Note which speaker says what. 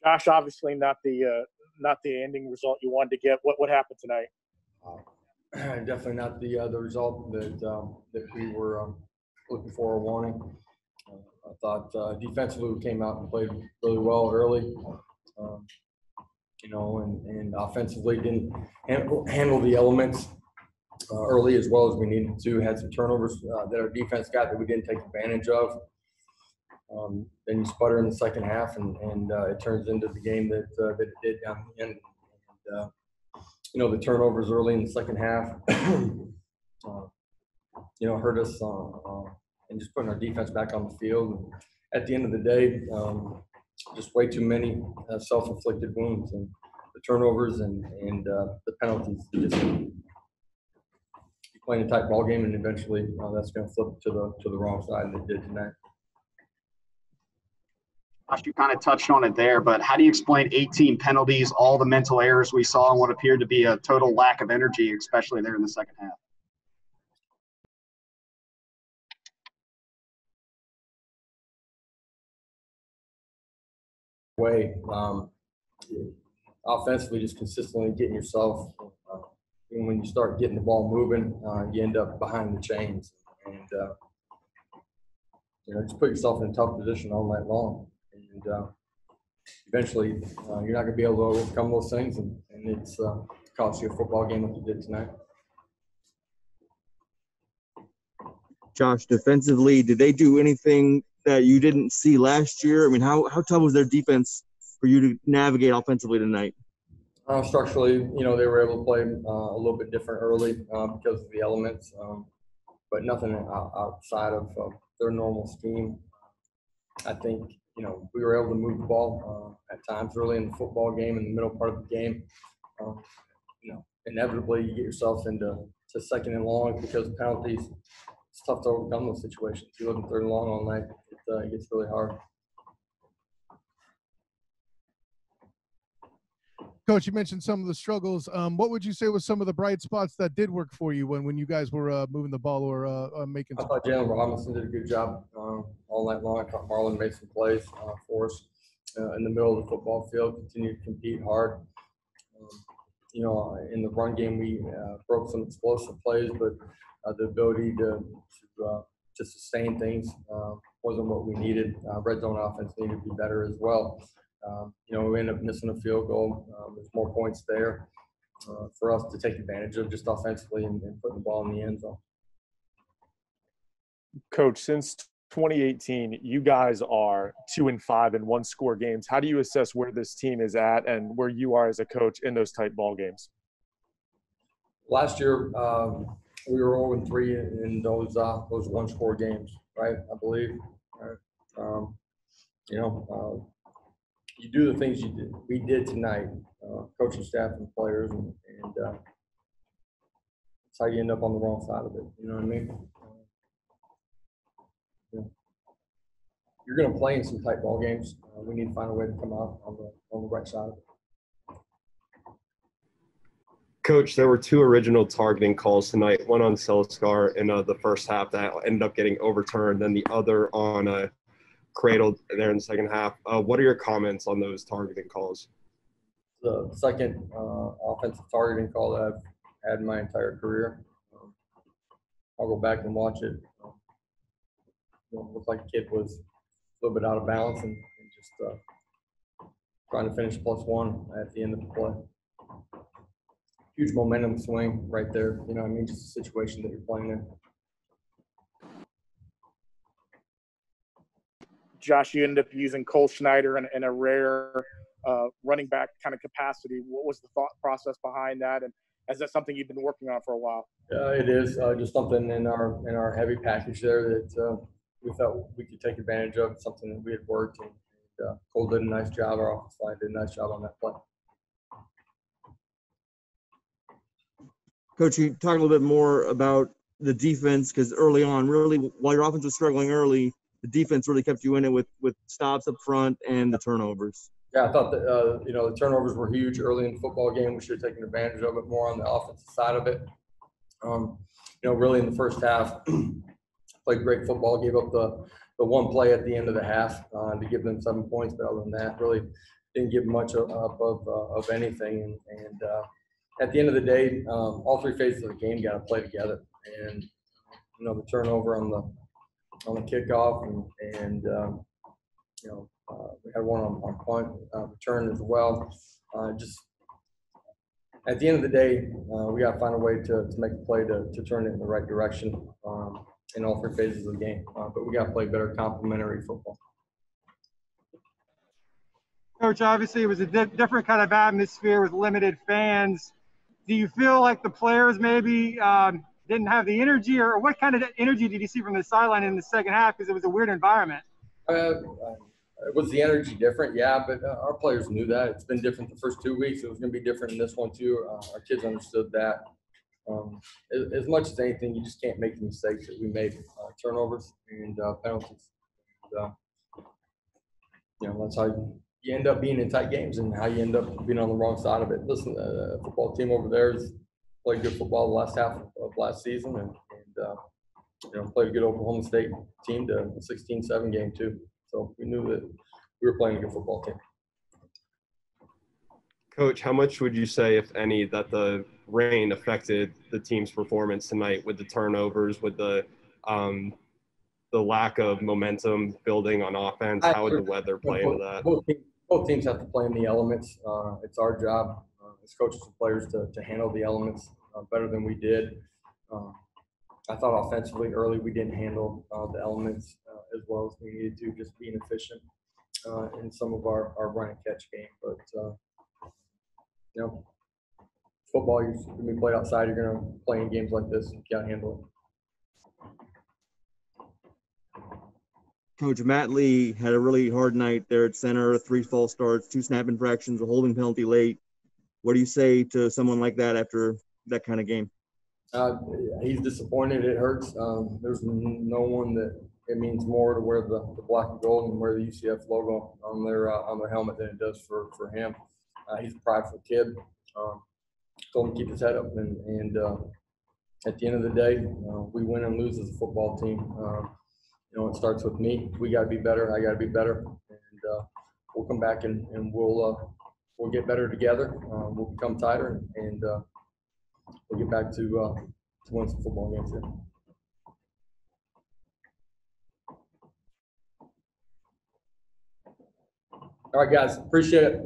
Speaker 1: Josh, obviously not the ending result you wanted to get. What happened tonight?
Speaker 2: Definitely not the result that we were looking for or wanting. I thought defensively we came out and played really well early, and offensively didn't handle the elements early as well as we needed to. Had some turnovers that our defense got that we didn't take advantage of. Then you sputter in the second half, and it turns into the game that it did down the end. And, the turnovers early in the second half, hurt us and just putting our defense back on the field. And at the end of the day, just way too many self-inflicted wounds, and the turnovers and the penalties. Just playing a tight ball game, and eventually that's going to flip to the wrong side, and it did tonight.
Speaker 3: Josh, you kind of touched on it there, but how do you explain 18 penalties, all the mental errors we saw, and what appeared to be a total lack of energy, especially there in the second half?
Speaker 2: Offensively, just consistently getting yourself, when you start getting the ball moving, you end up behind the chains, and just put yourself in a tough position all night long. And eventually, you're not going to be able to overcome those things, and it's cost you a football game like you did tonight.
Speaker 4: Josh, defensively, did they do anything that you didn't see last year? I mean, how tough was their defense for you to navigate offensively tonight?
Speaker 2: Structurally, they were able to play a little bit different early because of the elements, but nothing outside of their normal scheme. I think, we were able to move the ball at times early in the football game, in the middle part of the game. Inevitably you get yourself into second and long because of penalties. It's tough to overcome those situations. You live in third and long all night, it gets really hard.
Speaker 5: Coach, you mentioned some of the struggles. What would you say was some of the bright spots that did work for you when you guys were moving the ball or making?
Speaker 2: I thought Jalen Robinson did a good job all night long. I thought Marlon made some plays for us in the middle of the football field, continued to compete hard. In the run game, we broke some explosive plays, but the ability to sustain things wasn't what we needed. Red zone offense needed to be better as well. We ended up missing a field goal. There's more points there for us to take advantage of just offensively and putting the ball in the end zone.
Speaker 1: Coach, since 2018, you guys are 2-5 in one-score games. How do you assess where this team is at and where you are as a coach in those tight ball games?
Speaker 2: Last year, we were 0-3 in those one-score games, right? I believe. You do the things we did tonight, coaching staff and players, and that's how you end up on the wrong side of it. You know what I mean? You're going to play in some tight ball games. We need to find a way to come out on the right side of it.
Speaker 6: Coach, there were two original targeting calls tonight, one on Selskar in the first half that ended up getting overturned, then the other on Cradle there in the second half. What are your comments on those targeting calls?
Speaker 2: The second offensive targeting call that I've had in my entire career. I'll go back and watch it. Looked like the kid was a little bit out of balance and just trying to finish +1 at the end of the play. Huge momentum swing right there. Just a situation that you're playing in.
Speaker 1: Josh, you ended up using Cole Schneider in a rare running back kind of capacity. What was the thought process behind that, and is that something you've been working on for a while?
Speaker 2: Yeah, it is just something in our heavy package there that we felt we could take advantage of, something that we had worked, and Cole did a nice job. Our offensive line did a nice job on that play.
Speaker 4: Coach, you talk a little bit more about the defense, because early on, really, while your offense was struggling early, the defense really kept you in it with stops up front and the turnovers.
Speaker 2: Yeah, I thought that, the turnovers were huge early in the football game. We should have taken advantage of it more on the offensive side of it. Really in the first half, played great football, gave up the one play at the end of the half to give them 7 points. But other than that, really didn't give much up of anything. And at the end of the day, all three phases of the game got to play together. And the turnover on the kickoff, and we had one on punt return as well. Just at the end of the day, we got to find a way to make a play to turn it in the right direction in all three phases of the game. But we got to play better complementary football.
Speaker 7: Coach, obviously it was a different kind of atmosphere with limited fans. Do you feel like the players maybe didn't have the energy, or what kind of energy did you see from the sideline in the second half? Because it was a weird environment.
Speaker 2: Was the energy different? Yeah, but our players knew that. It's been different the first 2 weeks. It was going to be different in this one too. Our kids understood that. As much as anything, you just can't make the mistakes that we made, turnovers and penalties. That's how you end up being in tight games and how you end up being on the wrong side of it. Listen, the football team over there has played good football the last half of last season, and played a good Oklahoma State team to a 16-7 game too. So we knew that we were playing a good football team.
Speaker 6: Coach, how much would you say, if any, that the rain affected the team's performance tonight with the turnovers, with the lack of momentum building on offense? How would the weather play into that?
Speaker 2: Both teams have to play in the elements. It's our job as coaches and players to handle the elements better than we did. I thought offensively early we didn't handle the elements as well as we needed to, just being efficient in some of our run and catch game. But football, you're going to be played outside. You're going to play in games like this. You can't handle it.
Speaker 4: Coach, Matt Lee had a really hard night there at center, 3 false starts, 2 snap infractions, a holding penalty late. What do you say to someone like that after that kind of game?
Speaker 2: He's disappointed. It hurts. There's no one that it means more to wear the black and gold and wear the UCF logo on their helmet than it does for him. He's a prideful kid. Told him to keep his head up, and at the end of the day, we win and lose as a football team. It starts with me. We got to be better. I got to be better, and we'll come back and we'll get better together. We'll become tighter, and we'll get back to win some football games here. All right, guys. Appreciate it.